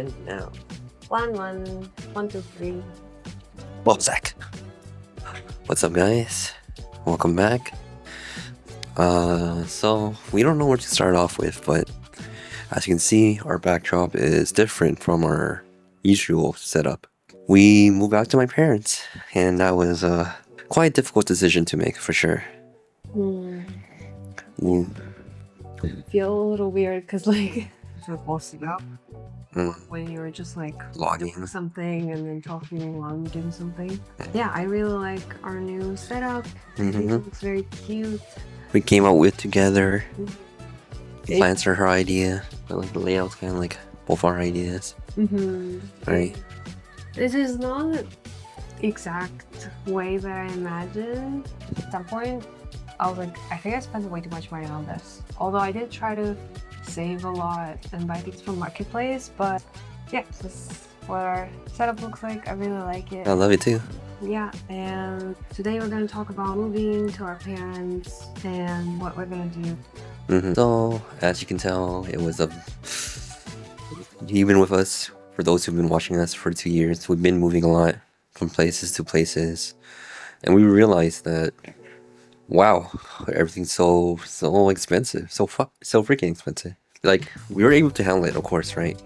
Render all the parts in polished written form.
And now, 1, 2, 3. Well, Zach. What's up, guys? Welcome back. So we don't know where to start off with, but as you can see, our backdrop is different from our usual setup. We moved back to my parents, and that was a quite difficult decision to make for sure. Feel a little weird because you're posting up when you were just Logging. doing something and then talking while you're doing something. Yeah, I really like our new setup. I think it looks very cute. We came out with together. Plants are her idea, but the layout's kind of both our ideas. Right. This is not exact way that I imagined. At some point, I was like, I think I spent way too much money on this. Although I did try to save a lot and buy things from Marketplace, but yeah, this is what our setup looks like. I really like it. I love it too. Yeah, and today we're going to talk about moving to our parents and what we're going to do. So, as you can tell, it was you've been with us, for those who've been watching us for 2 years, we've been moving a lot from places to places, and we realized that, wow, everything's so expensive, so freaking expensive. We were able to handle it, of course, right?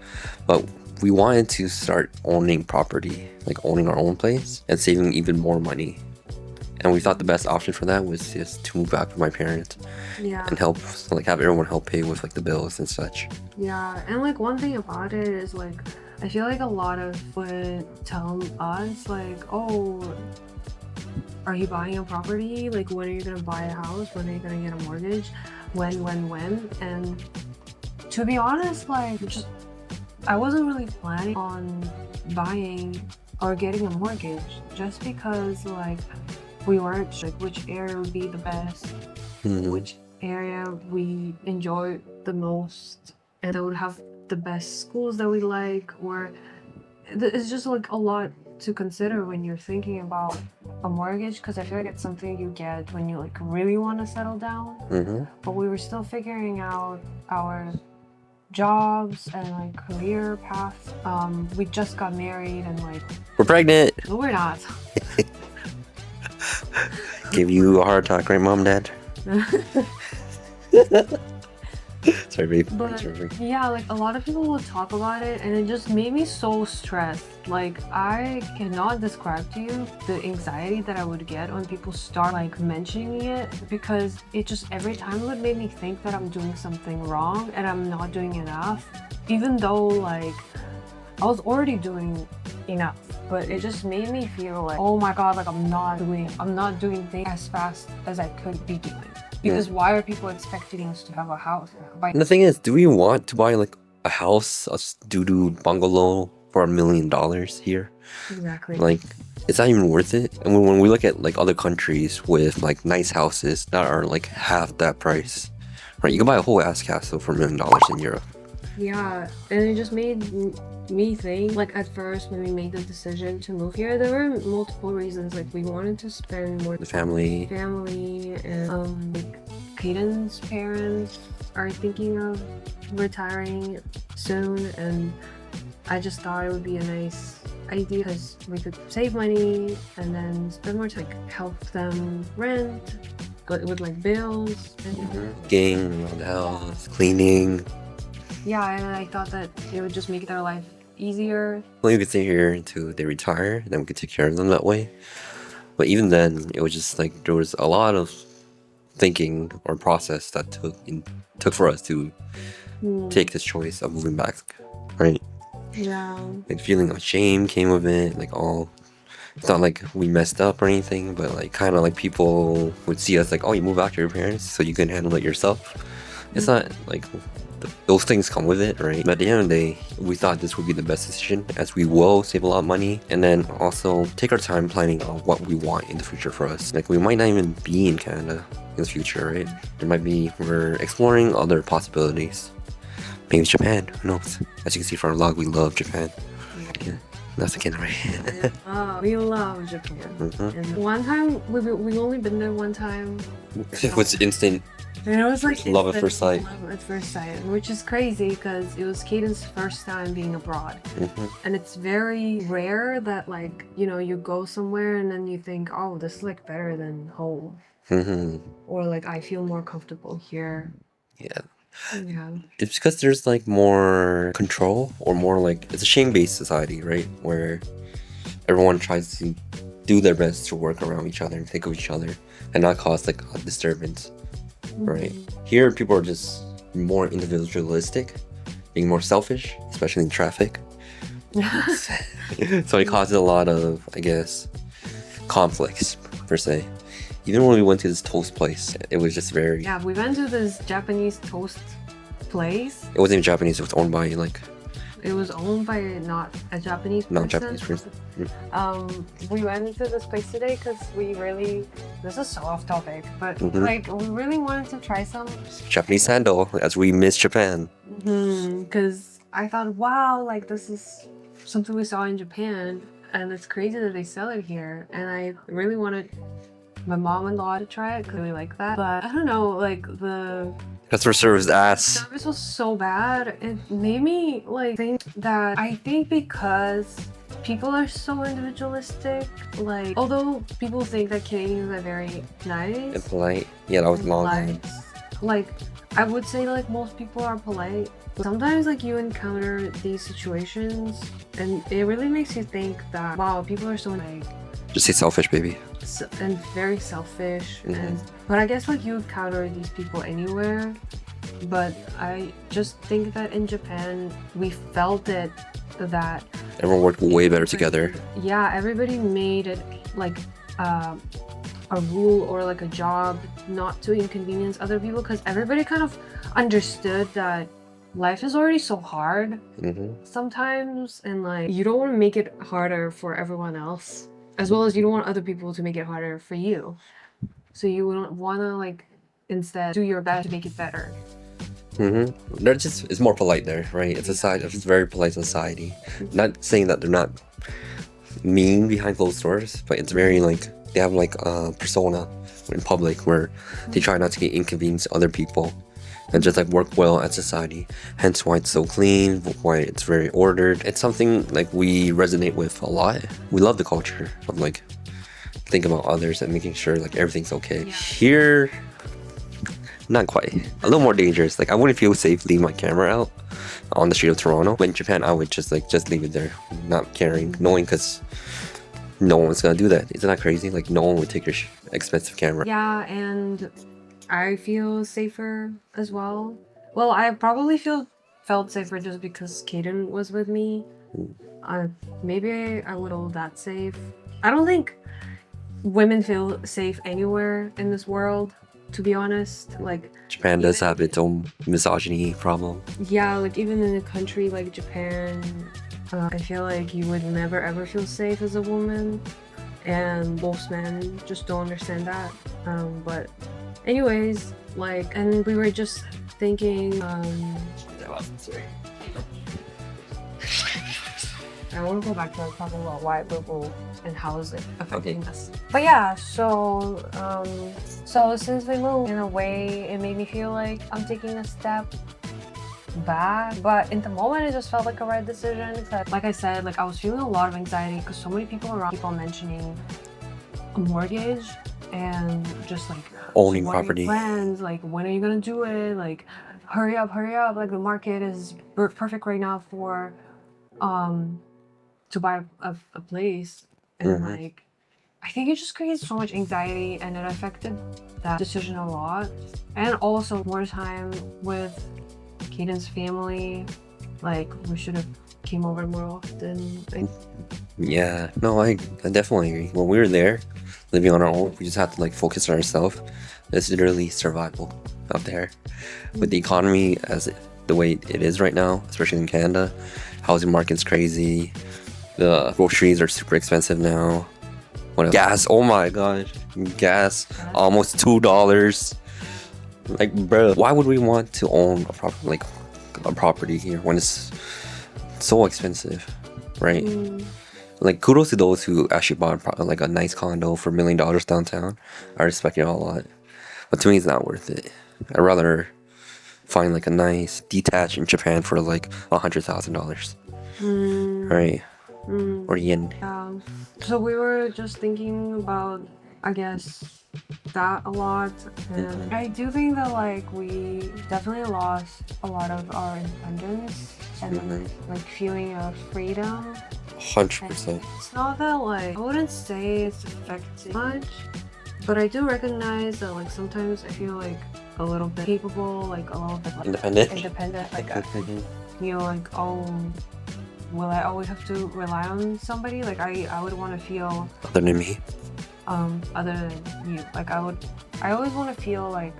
But we wanted to start owning property, owning our own place and saving even more money. And we thought the best option for that was just to move back with my parents. Yeah. And help, have everyone help pay with the bills and such. Yeah, and one thing about it is I feel like a lot of would tell us oh, are you buying a property? When are you gonna buy a house? When are you gonna get a mortgage? When? And to be honest, I wasn't really planning on buying or getting a mortgage just because we weren't sure which area would be the best, which area we enjoy the most, and that would have the best schools that we like, or it's just a lot to consider when you're thinking about a mortgage, because I feel like it's something you get when you really want to settle down. But we were still figuring out our jobs and career paths. We just got married and we're pregnant. No, we're not. Give you a heart attack, right, Mom, Dad? Sorry, babe. But yeah, a lot of people will talk about it, and it just made me so stressed. I cannot describe to you the anxiety that I would get when people start mentioning it, because it just every time it would make me think that I'm doing something wrong and I'm not doing enough, even though I was already doing enough. But it just made me feel oh my god, I'm not doing things as fast as I could be doing. Because why are people expecting us to have a house? And the thing is, do we want to buy a house, a doo-doo bungalow for $1 million here? Exactly. It's not even worth it. And when we look at other countries with nice houses that are half that price, right? You can buy a whole ass castle for $1 million in Europe. Yeah, and it just made me think, at first when we made the decision to move here, there were multiple reasons. We wanted to spend more The family, and Kaden's parents are thinking of retiring soon, and I just thought it would be a nice idea because we could save money and then spend more time, help them rent, with bills and cooking around the house, cleaning. Yeah, and I thought that it would just make their life easier. Well, you could stay here until they retire, then we could take care of them that way. But even then, it was just there was a lot of thinking or process that took for us to take this choice of moving back, right? Yeah. Feeling of shame came with it, it's not we messed up or anything, but kind of people would see us oh, you move back to your parents so you can handle it yourself. It's not those things come with it, right? But at the end of the day, we thought this would be the best decision, as we will save a lot of money and then also take our time planning on what we want in the future for us. We might not even be in Canada in the future, right? We're exploring other possibilities. Maybe Japan, who knows? As you can see from our vlog, we love Japan. Yeah. That's again right. We love Japan. And one time, we only been there one time. It was instant. And it was like Love at first sight. Love at first sight, which is crazy because it was Caden's first time being abroad. And it's very rare that, like, you know, you go somewhere and then you think, oh, this is like better than home. Or like, I feel more comfortable here. Yeah. Yeah. It's because there's like more control, or more like, it's a shame-based society, right? Where everyone tries to do their best to work around each other and think of each other and not cause like a disturbance. Right. Here, people are just more individualistic, being more selfish, especially in traffic. So it causes a lot of, I guess, conflicts, per se. Even when we went to this toast place, it was just very... Yeah, we went to this Japanese toast place. It wasn't even Japanese, it was owned by, like... It was owned by not a Japanese person. Not Japanese person. We went to this place today because we really... This is so off topic, but like we really wanted to try some... Japanese sandal, as we miss Japan. Because I thought, wow, like this is something we saw in Japan, and it's crazy that they sell it here. And I really wanted my mom-in-law to try it because I really like that. But I don't know, like the... Customer service ass. Service was so bad. It made me like think that I think because people are so individualistic, like although people think that Canadians are very nice And polite. Yeah, that was long. Like I would say like most people are polite. Sometimes like you encounter these situations and it really makes you think that wow, people are so like Just say selfish, baby. and very selfish. But I guess like you encounter these people anywhere, but I just think that in Japan we felt it, that Everyone worked way better together. Yeah, everybody made it like a rule or like a job not to inconvenience other people, because everybody kind of understood that life is already so hard sometimes, and like you don't want to make it harder for everyone else, as well as you don't want other people to make it harder for you. So you don't want to like instead do your best to make it better. They're just, it's more polite there, right? It's it's a very polite society. Not saying that they're not mean behind closed doors, but it's very like, they have like a persona in public where they try not to get inconvenience other people and just like work well at society. Hence why it's so clean, why it's very ordered. It's something like we resonate with a lot. We love the culture of like thinking about others and making sure like everything's okay. Here, not quite. A little more dangerous. Like I wouldn't feel safe leaving my camera out on the street of Toronto. But in Japan, I would just leave it there, not caring, knowing because no one's gonna do that. Isn't that crazy? Like no one would take your expensive camera. Yeah, and I feel safer as well. Well, I probably felt safer just because Caden was with me. Maybe a little that safe. I don't think women feel safe anywhere in this world, to be honest. Like Japan does have its own misogyny problem. Yeah, like even in a country like Japan, I feel like you would never ever feel safe as a woman, and most men just don't understand that. But anyways, like, and we were just thinking, I want to go back to talking about white people and how is it affecting us. But yeah, so since we moved, in a way, it made me feel like I'm taking a step back. But in the moment, it just felt like a right decision. Except, like I said, like I was feeling a lot of anxiety because so many people around keep on mentioning a mortgage and just like owning what property. Are your plans? Like when are you gonna do it? Like hurry up! Like the market is perfect right now for to buy a place, and like I think it just creates so much anxiety, and it affected that decision a lot. And also more time with Caden's family. Like we should have came over more often. Yeah, no, I definitely agree. When we were there living on our own, we just had to like focus on ourselves. It's literally survival out there with the economy as the way it is right now, especially in Canada. Housing market's crazy. The groceries are super expensive now. What else? Gas, oh my god, gas almost $2. Like, bro, why would we want to own a property here when it's so expensive? right? Like, kudos to those who actually bought like a nice condo for $1 million downtown. I respect it a lot, but to me, it's not worth it. I'd rather find like a nice detached in Japan for like $100,000, right? Or yen. So we were just thinking about, I guess, that a lot, and I do think that like we definitely lost a lot of our independence and like feeling of freedom. 100%. It's not that like I wouldn't say it's affected much, but I do recognize that like sometimes I feel like a little bit capable, like a little bit like independent, like like, oh, will I always have to rely on somebody? Like I would want to feel Other than me. Other than you. Like I always want to feel like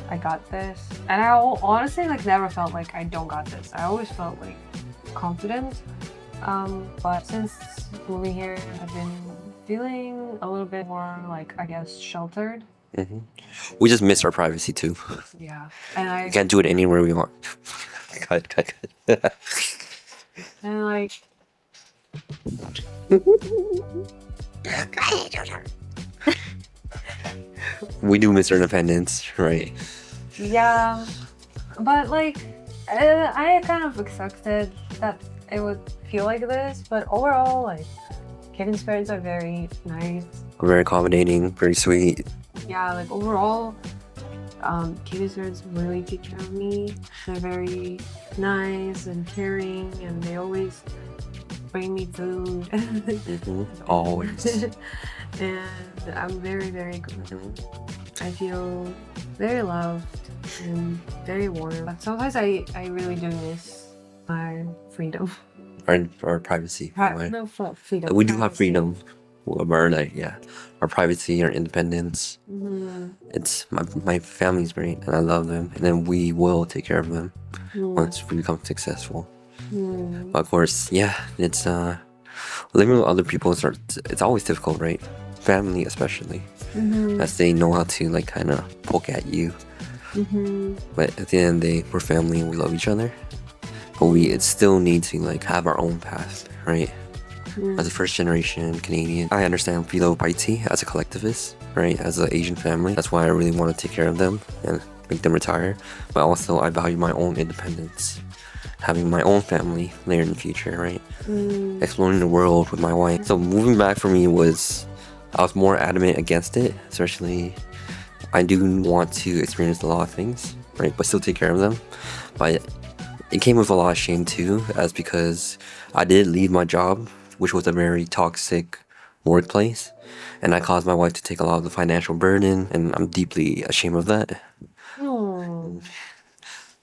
I got this, and I honestly like never felt like I don't got this. I always felt like confident. But since moving here, I've been feeling a little bit more like, I guess, sheltered. We just miss our privacy too. Yeah, and We can't do it anywhere we want. cut. And like we do miss our independence, right? yeah, but like I kind of expected that it would feel like this, but overall, like Kevin's parents are very nice. Very accommodating, very sweet. Yeah, like overall, Kevin's parents really take care of me. They're very nice and caring, and they always bring me food. Always. And I'm very, very good. I feel very loved and very warm. But sometimes I really do miss my freedom. Our privacy. No, freedom. We do have freedom. Our privacy, our independence. It's my family's great, and I love them, and then we will take care of them once we become successful. But of course, it's living with other people. It's always difficult, right? Family especially, as they know how to like kind of poke at you. But at the end of the day, we're family and we love each other. But we still need to like have our own path, right? As a first generation Canadian, I understand Filo Paiti as a collectivist, right? As an Asian family. That's why I really want to take care of them and make them retire. But also I value my own independence. Having my own family later in the future, right? Exploring the world with my wife. So moving back for me I was more adamant against it, especially I do want to experience a lot of things, right? But still take care of them. But it came with a lot of shame too, as because I did leave my job, which was a very toxic workplace, and I caused my wife to take a lot of the financial burden, and I'm deeply ashamed of that.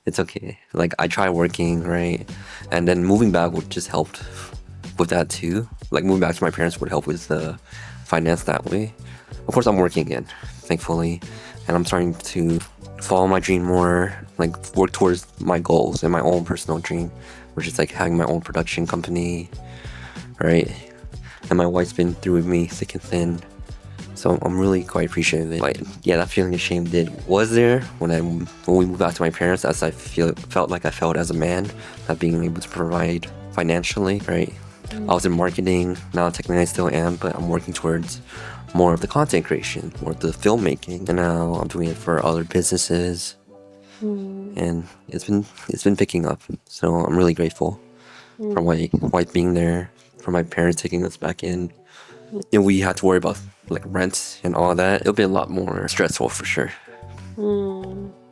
It's okay. Like I tried working, right? And then moving back would just help with that too. Like moving back to my parents would help with the finance that way. Of course I'm working again, thankfully, and I'm starting to follow my dream more, like work towards my goals and my own personal dream, which is like having my own production company, right? And my wife's been through with me thick and thin, so I'm really quite appreciative of it. Like, that feeling of shame was there when we moved back to my parents, as I felt like I felt as a man, not being able to provide financially, right? I was in marketing, now technically I still am, but I'm working towards more of the content creation, more of the filmmaking, and now I'm doing it for other businesses, and it's been picking up. So I'm really grateful for my wife being there, for my parents taking us back in, and we had to worry about like rent and all that. It'll be a lot more stressful for sure.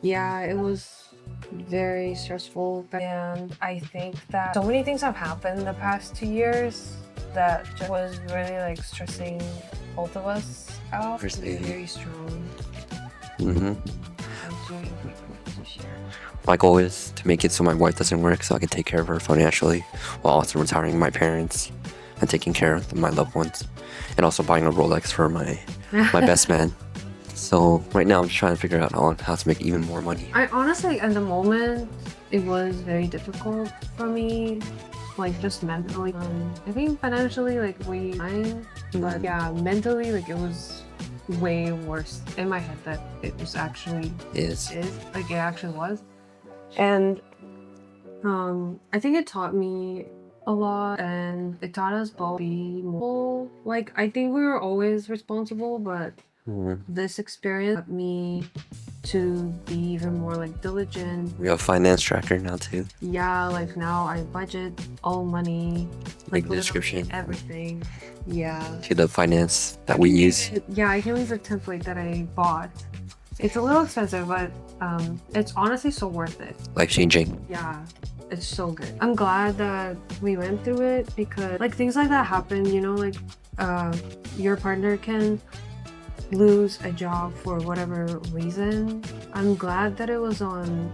Yeah, it was very stressful, and I think that so many things have happened the past 2 years that just was really like stressing both of us out. Very strong. I'm doing to share. My goal is to make it so my wife doesn't work, so I can take care of her financially, while also retiring my parents and taking care of my loved ones, and also buying a Rolex for my best man. So right now I'm just trying to figure out on how to make even more money. I honestly, at the moment, it was very difficult for me, like just mentally. I think financially, like way fine, but yeah, mentally, like it was way worse in my head that it was actually like it actually was. And I think it taught me a lot, and it taught us both be more, like, I think we were always responsible, but this experience taught me to be even more like diligent. We have a finance tracker now too. Yeah, like now I budget all money, Like the literally description. everything. Yeah. To the finance that we use. Yeah, I can leave the template that I bought. It's a little expensive, but it's honestly so worth it. Life changing. Yeah, it's so good. I'm glad that we went through it, because like things like that happen, you know, like your partner can lose a job for whatever reason. I'm glad that it was on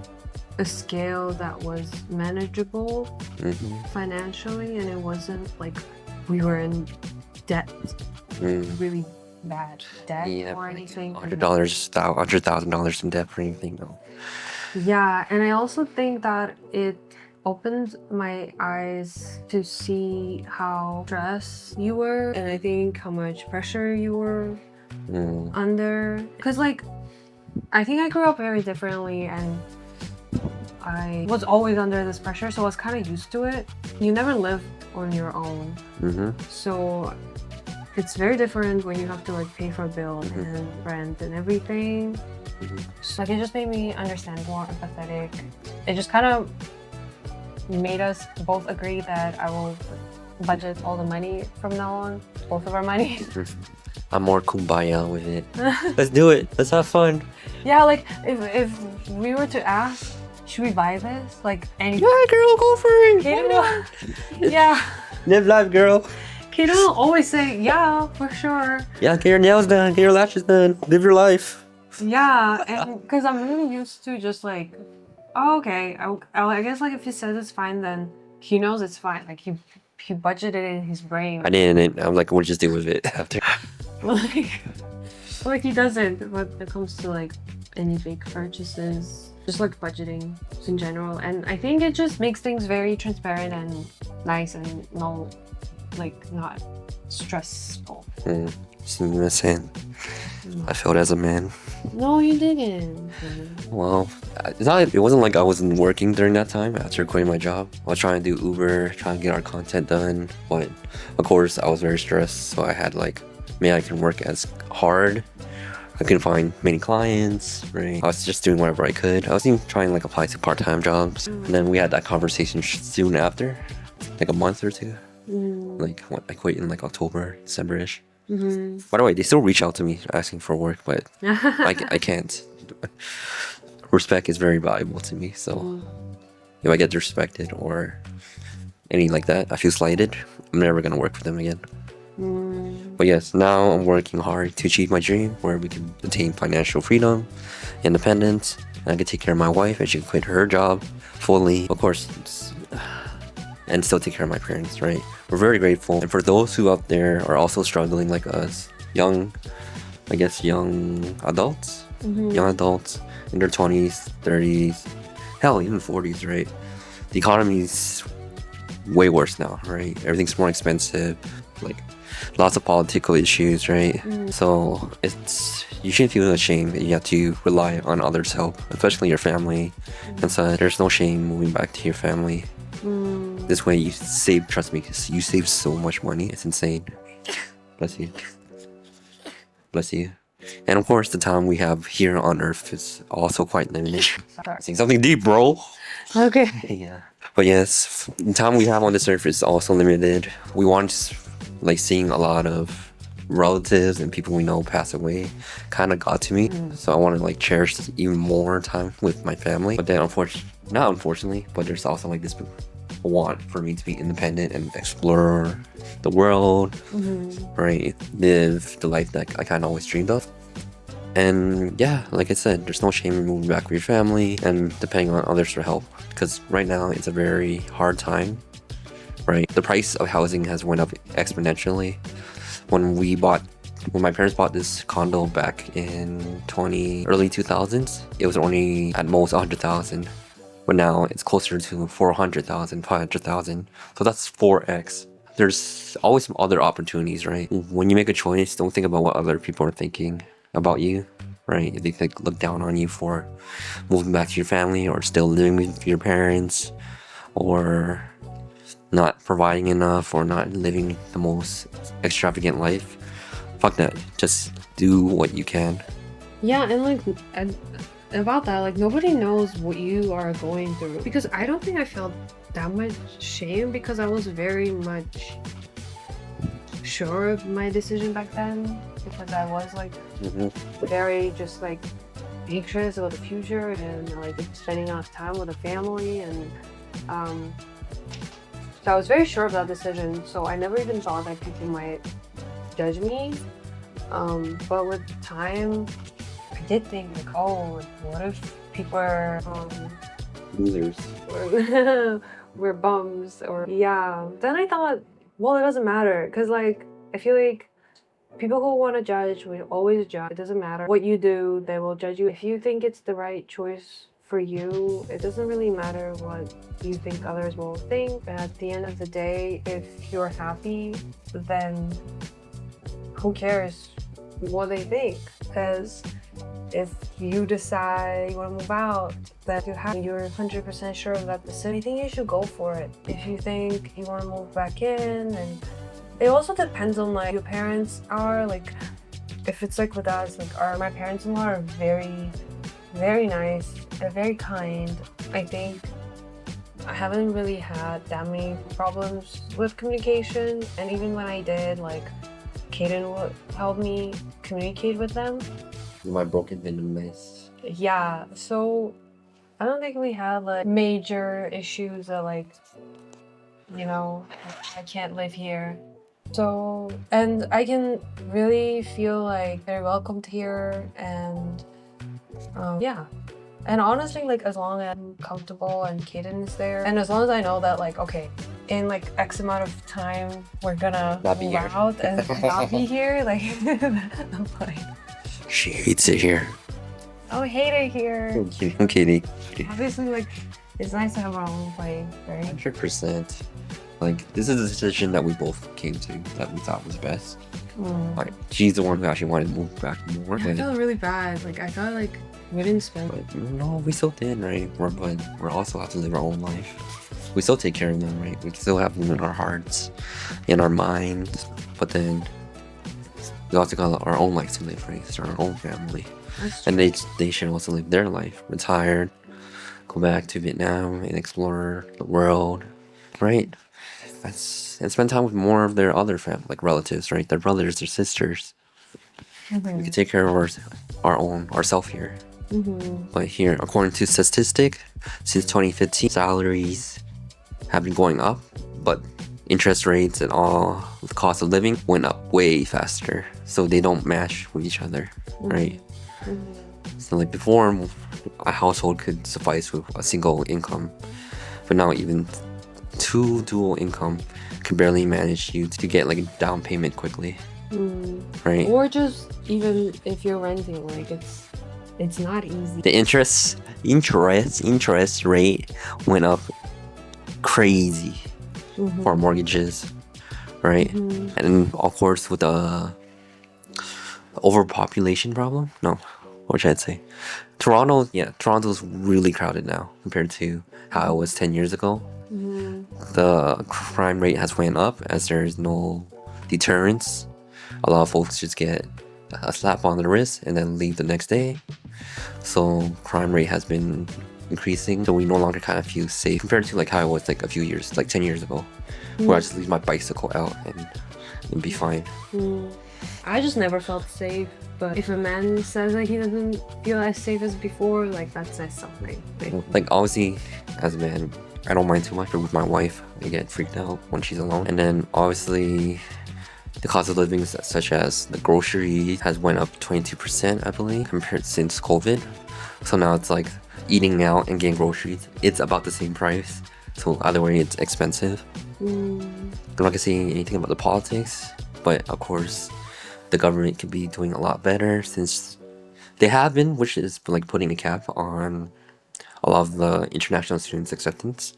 a scale that was manageable financially, and it wasn't like we were in debt, really bad debt or anything. $100,000 in debt for anything. No. Yeah, and I also think that it opened my eyes to see how stressed you were, and I think how much pressure you were under. Because like, I think I grew up very differently, and I was always under this pressure, so I was kind of used to it. You never lived on your own, so it's very different when you have to like pay for bills and rent and everything. So like, it just made me understand, more empathetic. It just kind of made us both agree that I will budget all the money from now on, both of our money. I'm more kumbaya with it. Let's do it. Let's have fun. Yeah, like if we were to ask, should we buy this? Like any. Yeah, girl, go for it. Yeah. Live life, girl. Kato will always say, yeah, for sure. Yeah, get your nails done, get your lashes done, live your life. Yeah, and because I'm really used to just like, oh, okay, I guess like if he says it's fine, then he knows it's fine. Like he budgeted in his brain. I didn't. I'm like, we'll just deal with it after. like he doesn't when it comes to like any big purchases, just like budgeting in general. And I think it just makes things very transparent and nice, and not stressful. See what I'm saying? I failed as a man. No, you didn't. Well, it wasn't like I wasn't working during that time after quitting my job. I was trying to do Uber, trying to get our content done. But of course, I was very stressed. So I had like, maybe I can work as hard. I couldn't find many clients, right? I was just doing whatever I could. I was even trying like apply to part-time jobs. And then we had that conversation soon after, like a month or two. Like I quit in like October, December-ish. By the way, they still reach out to me asking for work, but I can't. Respect is very valuable to me, so if I get disrespected or anything like that, I feel slighted, I'm never gonna work for them again. But yes, now I'm working hard to achieve my dream, where we can attain financial freedom, independence, and I can take care of my wife and she can quit her job fully, of course, and still take care of my parents, right? We're very grateful. And for those who out there are also struggling like us, young adults, young adults in their 20s, 30s, hell, even 40s, right? The economy's way worse now, right? Everything's more expensive, like lots of political issues, right? So you shouldn't feel ashamed that you have to rely on others' help, especially your family. And so there's no shame moving back to your family. This way you save, trust me, you save so much money. It's insane. Bless you. Bless you. And of course, the time we have here on Earth is also quite limited. Saying something deep, bro. Okay. Yeah. But yes, the time we have on this Earth is also limited. We want, like, seeing a lot of relatives and people we know pass away kind of got to me. So I want to like cherish even more time with my family. But then not unfortunately, but there's also like this want for me to be independent and explore the world, right? Live the life that I kind of always dreamed of. And yeah, like I said, there's no shame in moving back with your family and depending on others for help, because right now it's a very hard time, right? The price of housing has went up exponentially. When my parents bought this condo back in early 2000s, it was only at most 100,000. But now it's closer to 400,000, 500,000. So that's 4x. There's always some other opportunities, right? When you make a choice, don't think about what other people are thinking about you, right? If they look down on you for moving back to your family or still living with your parents or not providing enough or not living the most extravagant life. Fuck that. Just do what you can. Yeah, and like about that, like nobody knows what you are going through, because I don't think I felt that much shame because I was very much sure of my decision back then, because I was like very just like anxious about the future and like spending enough time with the family, and so I was very sure of that decision, so I never even thought that people might judge me. But with time I did think like, oh, like, what if people are Losers. we're bums, or yeah. Then I thought, well, it doesn't matter, because like I feel like people who want to judge will always judge. It doesn't matter what you do, they will judge you. If you think it's the right choice for you, it doesn't really matter what you think others will think. At the end of the day, if you're happy, then who cares what they think? Because if you decide you want to move out, that you're 100% sure of that decision, I think you should go for it. If you think you want to move back in, and it also depends on like your parents are like. If it's like with us, like my parents-in-law are very, very nice. They're very kind. I think I haven't really had that many problems with communication, and even when I did, like Kaden would help me communicate with them. My broken venomous. Yeah, so I don't think we had like major issues that like, you know, I can't live here. So, and I can really feel like they're welcomed here, and yeah. And honestly, like as long as I'm comfortable and Kaden is there, and as long as I know that like, okay, in like X amount of time we're gonna move out and not be here, like I'm fine. She hates it here. Oh, hate it here. I'm kidding. Obviously, like it's nice to have our own place, right? 100%. Like, this is a decision that we both came to that we thought was best. Like, she's the one who actually wanted to move back more. I felt really bad. Like, I felt like we didn't spend. But no, we still did, right? We're also have to live our own life. We still take care of them, right? We still have them in our hearts, in our minds. But then we also got our own life to live, right? It's our own family. And they should also live their life. Retired, go back to Vietnam and explore the world, right? And spend time with more of their other family, like relatives, right? Their brothers, their sisters. We can take care of ourselves here. But here, according to statistic, since 2015, salaries have been going up, but interest rates and all the cost of living went up way faster. So they don't match with each other, right? So like before, a household could suffice with a single income, but now even two dual income can barely manage you to get like a down payment quickly, right? Or just even if you're renting, like it's not easy. The interest rate went up crazy for mortgages, right? And of course with the overpopulation problem. No, what should I say? Toronto's really crowded now compared to how it was 10 years ago. The crime rate has went up as there's no deterrence. A lot of folks just get a slap on the wrist and then leave the next day. So crime rate has been increasing. So we no longer kind of feel safe compared to like how it was like a few years, like 10 years ago, where I just leave my bicycle out and be fine. I just never felt safe. But if a man says that he doesn't feel as safe as before, like that says something. Like obviously, as a man, I don't mind too much, but with my wife, I get freaked out when she's alone. And then obviously, the cost of living, such as the grocery, has went up 22%, I believe, compared since COVID. So now it's like eating out and getting groceries, it's about the same price. So either way, it's expensive. I'm not gonna say anything about the politics, but of course, the government could be doing a lot better since they have been, which is like putting a cap on a lot of the international students' acceptance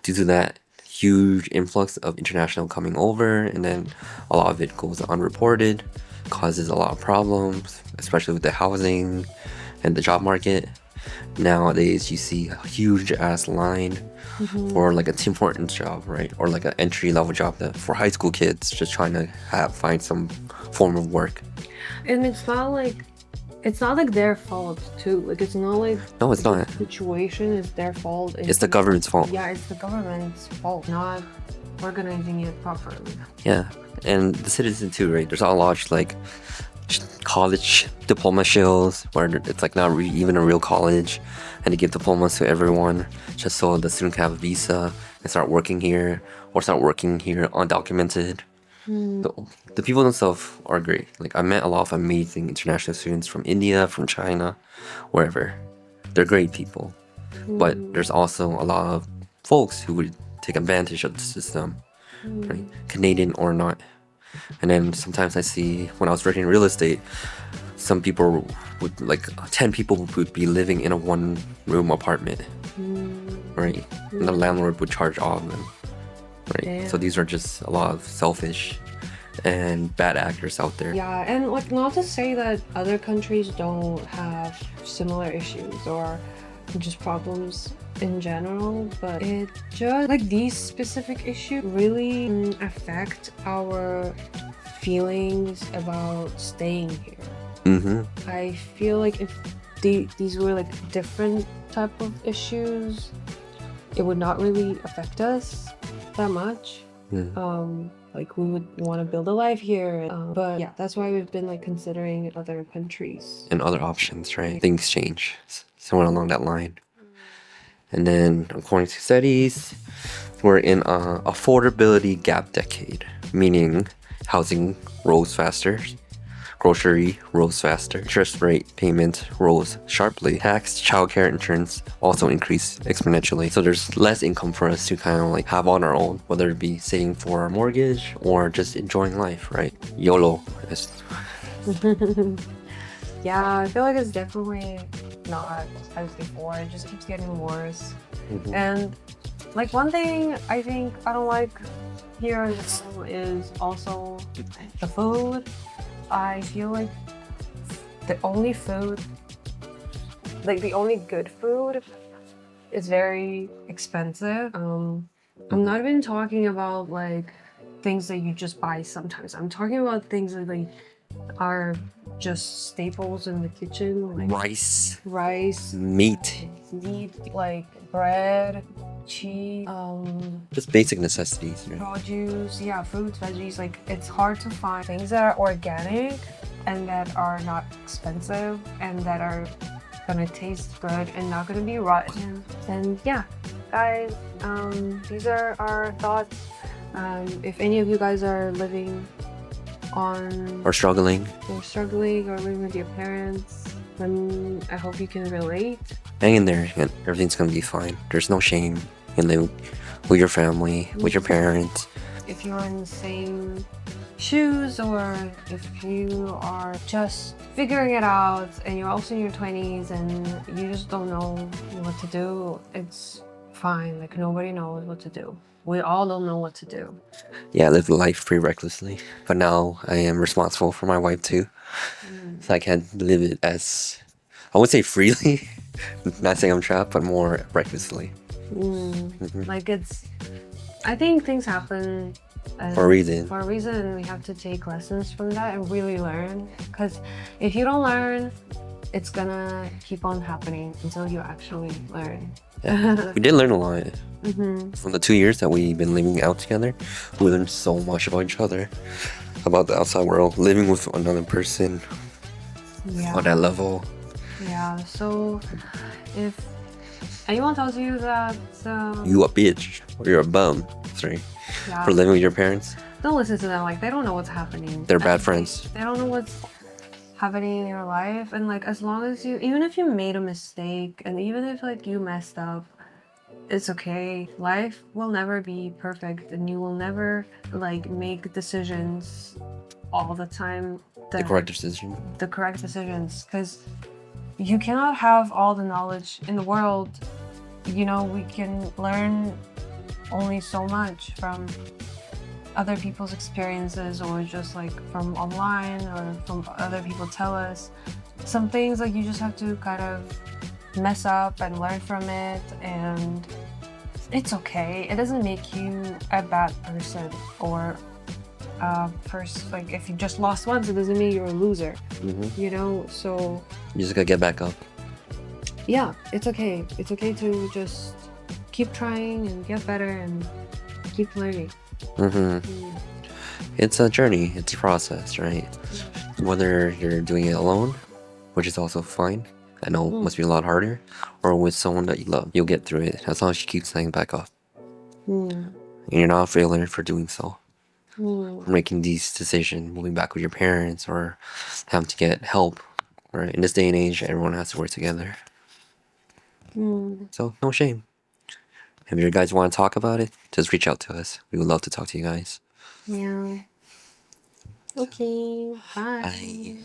due to that huge influx of international coming over, and then a lot of it goes unreported, causes a lot of problems, especially with the housing and the job market. nowadays you see a huge ass line for like a Tim Hortons job, right? Or like an entry level job that for high school kids just trying to find some form of work. And it's not like their fault too. Like it's not like No, it's not. the situation is their fault. It's the government's fault. Yeah, it's the government's fault, not organizing it properly. Yeah, and the citizen too, right? There's a lot of like college diploma shills where it's like not even a real college, and they give diplomas to everyone just so the student can have a visa and start working here undocumented. The people themselves are great. Like I met a lot of amazing international students from India, from China, wherever. They're great people. But there's also a lot of folks who would take advantage of the system, right? Canadian or not. And then sometimes I see when I was working in real estate, some people would like 10 people would be living in a 1-room apartment, right? And the landlord would charge all of them, right? Damn. So these are just a lot of selfish and bad actors out there. Yeah, and like not to say that other countries don't have similar issues or just problems in general, but it just like these specific issues really affect our feelings about staying here. I feel like if these were like different type of issues, it would not really affect us that much. Like we would want to build a life here, but yeah, that's why we've been like considering other countries and other options, right? Things change somewhere along that line. And then according to studies, we're in a affordability gap decade, meaning housing rose faster, grocery rose faster, interest rate payment rose sharply, tax, childcare, insurance also increased exponentially. So there's less income for us to kind of like have on our own, whether it be saving for a mortgage or just enjoying life, right? YOLO. Yeah, I feel like it's definitely not as before. It just keeps getting worse. And like one thing I think I don't like here as well is also the food. I feel like the only good food is very expensive. I'm not even talking about like things that you just buy sometimes. I'm talking about things that like are just staples in the kitchen, like rice, meat, like bread, cheese, just basic necessities, right? produce, yeah, fruits, veggies. Like it's hard to find things that are organic and that are not expensive and that are gonna taste good and not gonna be rotten. And yeah, guys, these are our thoughts. If any of you guys are living on or struggling or living with your parents, then I hope you can relate. Hang in there, and everything's gonna be fine. There's no shame in living with your family, with your parents. If you're in the same shoes, or if you are just figuring it out and you're also in your 20s and you just don't know what to do, it's fine. Like nobody knows what to do. We all don't know what to do. Yeah, I lived life pretty recklessly, but now I am responsible for my wife too. So I can't live it as, I would say freely, not saying I'm trapped, but more recklessly. Like I think things happen for a reason. For a reason, and we have to take lessons from that and really learn. Because if you don't learn, it's gonna keep on happening until you actually learn. Yeah. We did learn a lot. From the 2 years that we've been living out together, we learned so much about each other, about the outside world, living with another person on that level. Yeah, so if anyone tells you that you a bitch or you're a bum, sorry, for living with your parents, don't listen to them. Like they don't know what's happening. They're bad friends. They don't know what's happening in your life. And like as long as even if you made a mistake and even if like you messed up, it's okay. Life will never be perfect and you will never like make decisions all the time. The correct decisions, because you cannot have all the knowledge in the world. You know, we can learn only so much from other people's experiences or just like from online or from other people tell us. Some things like you just have to kind of mess up and learn from it, and it's okay. It doesn't make you a bad person or like if you just lost once, it doesn't mean you're a loser. You know, so You just gotta get back up. yeah, it's okay. It's okay to just keep trying and get better and keep learning. It's a journey, it's a process, right? Whether you're doing it alone, which is also fine, I know it must be a lot harder, or with someone that you love, you'll get through it as long as you keep staying back up. And you're not a failure for doing so. For making these decisions, moving back with your parents, or having to get help. Right? In this day and age, everyone has to work together. So no shame. If you guys want to talk about it, just reach out to us. We would love to talk to you guys. Yeah. Okay. Bye. Bye.